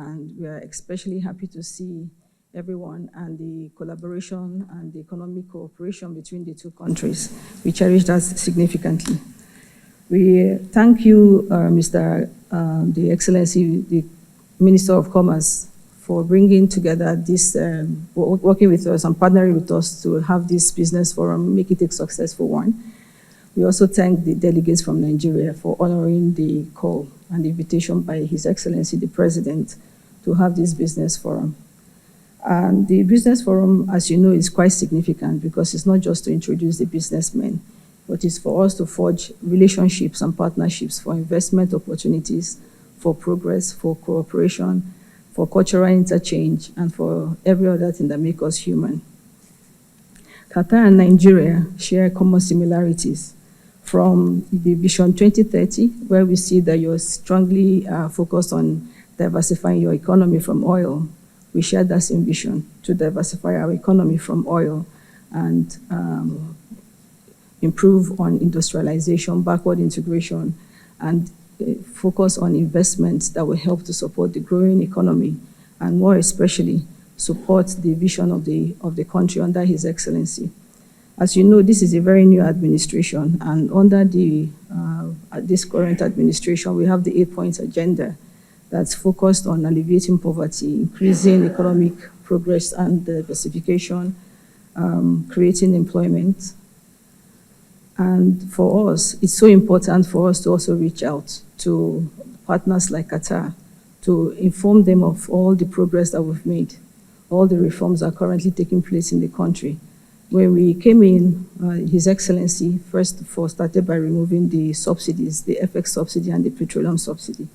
and we are especially happy to see everyone and the collaboration and the economic cooperation between the two countries. We cherish that significantly. We thank you, Mr. The Excellency, the Minister of Commerce, for bringing together this, working with us and partnering with us to have this business forum, make it a successful one. We also thank the delegates from Nigeria for honoring the call and the invitation by His Excellency, the President, to have this business forum. And the business forum, as you know, is quite significant because it's not just to introduce the businessmen, but it's for us to forge relationships and partnerships for investment opportunities, for progress, for cooperation, for cultural interchange, and for every other thing that makes us human. Qatar and Nigeria share common similarities from the Vision 2030, where we see that you're strongly focused on diversifying your economy from oil. We share that same vision to diversify our economy from oil and improve on industrialization, backward integration, and focus on investments that will help to support the growing economy, and more especially support the vision of the country under His Excellency. As you know, this is a very new administration, and under this current administration, we have the 8-point agenda that's focused on alleviating poverty, increasing economic progress and diversification, creating employment. And for us, it's so important for us to also reach out to partners like Qatar to inform them of all the progress that we've made, all the reforms that are currently taking place in the country. When we came in, His Excellency first of all started by removing the subsidies, the FX subsidy and the petroleum subsidy.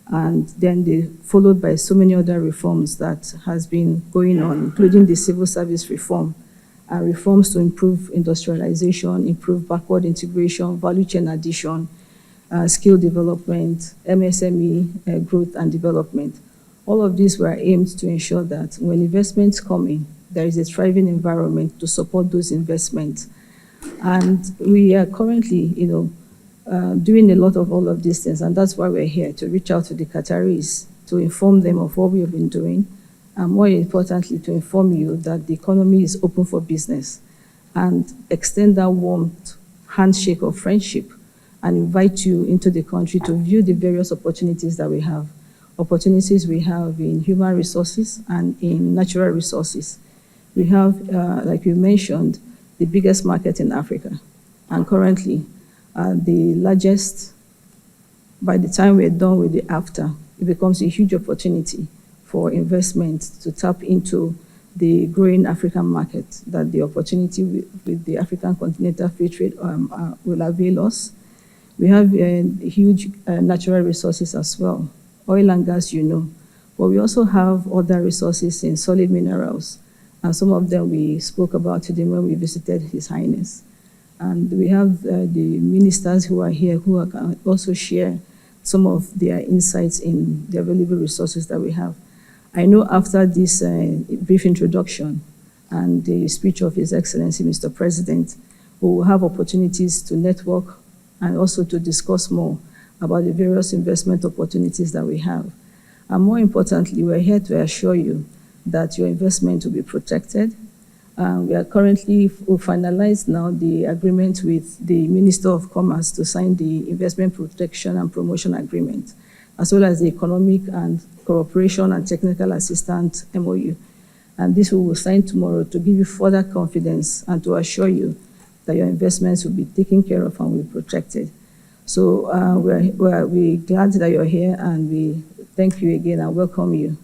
And then they followed by so many other reforms that has been going on, including the civil service reform, and reforms to improve industrialization, improve backward integration, value chain addition, skill development, MSME growth and development. All of these were aimed to ensure that when investments come in, there is a thriving environment to support those investments. And we are currently, doing a lot of all of these things, and that's why we're here, to reach out to the Qataris, to inform them of what we have been doing, and more importantly, to inform you that the economy is open for business, and extend that warm handshake of friendship and invite you into the country to view the various opportunities that we have. Opportunities we have in human resources and in natural resources. We have, like you mentioned, the biggest market in Africa, and currently the largest. By the time we're done with the AFTA, it becomes a huge opportunity for investment to tap into the growing African market, that the opportunity with the African Continental Free Trade will avail us. We have huge natural resources as well, oil and gas, but we also have other resources in solid minerals, and some of them we spoke about today when we visited His Highness. And we have the ministers who are here who can also share some of their insights in the available resources that we have. I know after this brief introduction and the speech of His Excellency, Mr. President, we will have opportunities to network and also to discuss more about the various investment opportunities that we have. And more importantly, we're here to assure you that your investment will be protected. We are currently finalized now the agreement with the Minister of Commerce to sign the Investment Protection and Promotion Agreement, as well as the Economic and Cooperation and Technical Assistance MOU. And this we will sign tomorrow to give you further confidence and to assure you that your investments will be taken care of and will be protected. So we're glad that you're here, and we thank you again and welcome you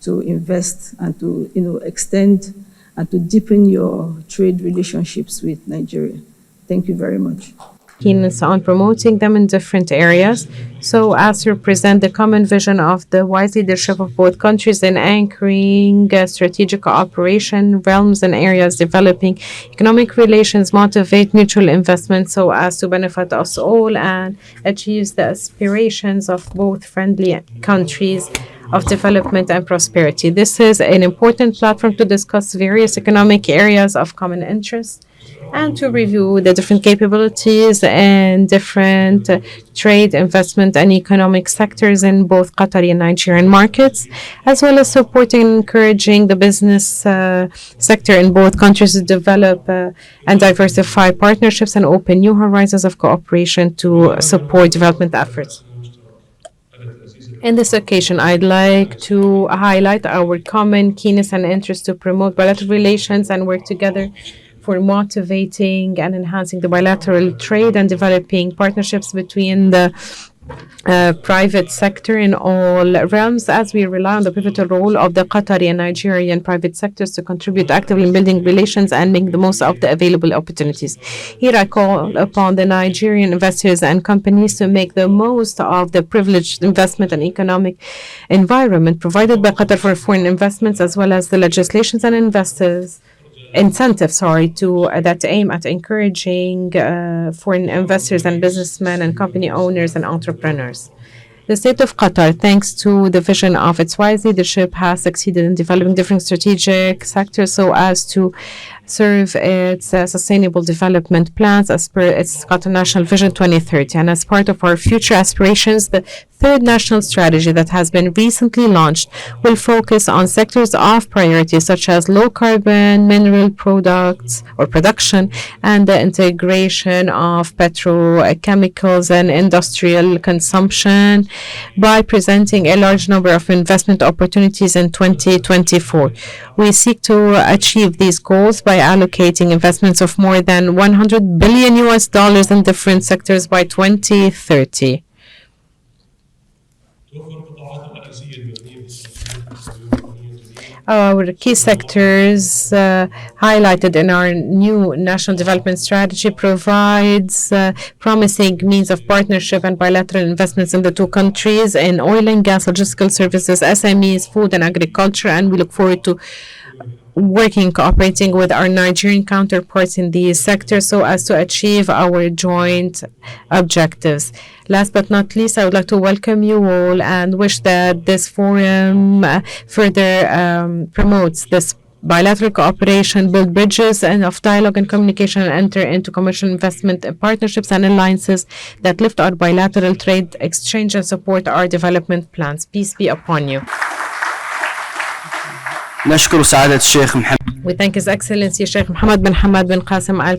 to invest and to extend and to deepen your trade relationships with Nigeria. Thank you very much. Keenness on promoting them in different areas, so as to represent the common vision of the wise leadership of both countries in anchoring strategic cooperation realms and areas, developing economic relations, motivate mutual investment so as to benefit us all and achieve the aspirations of both friendly countries of development and prosperity. This is an important platform to discuss various economic areas of common interest and to review the different capabilities and different trade, investment, and economic sectors in both Qatari and Nigerian markets, as well as supporting and encouraging the business sector in both countries to develop and diversify partnerships and open new horizons of cooperation to support development efforts. In this occasion, I'd like to highlight our common keenness and interest to promote bilateral relations and work together for motivating and enhancing the bilateral trade and developing partnerships between the private sector in all realms, as we rely on the pivotal role of the Qatari and Nigerian private sectors to contribute actively in building relations and making the most of the available opportunities. Here I call upon the Nigerian investors and companies to make the most of the privileged investment and economic environment provided by Qatar for foreign investments, as well as the legislations and incentives that aim at encouraging foreign investors and businessmen and company owners and entrepreneurs. The state of Qatar, thanks to the vision of its wise leadership, has succeeded in developing different strategic sectors so as to serve its sustainable development plans as per its Qatar National Vision 2030. And as part of our future aspirations, the third national strategy that has been recently launched will focus on sectors of priority such as low carbon mineral products or production and the integration of petrochemicals and industrial consumption by presenting a large number of investment opportunities in 2024. We seek to achieve these goals by allocating investments of more than $100 billion in different sectors by 2030. Our key sectors highlighted in our new national development strategy provides promising means of partnership and bilateral investments in the two countries in oil and gas, logistical services, SMEs, food and agriculture, and we look forward to cooperating with our Nigerian counterparts in these sectors so as to achieve our joint objectives. Last but not least, I would like to welcome you all and wish that this forum further promotes this bilateral cooperation, build bridges and of dialogue and communication, and enter into commercial investment partnerships and alliances that lift our bilateral trade exchange and support our development plans. Peace be upon you. نشكر سعادة الشيخ محمد. We thank His Excellency Sheikh Mohammed bin Hamad bin Qasim Al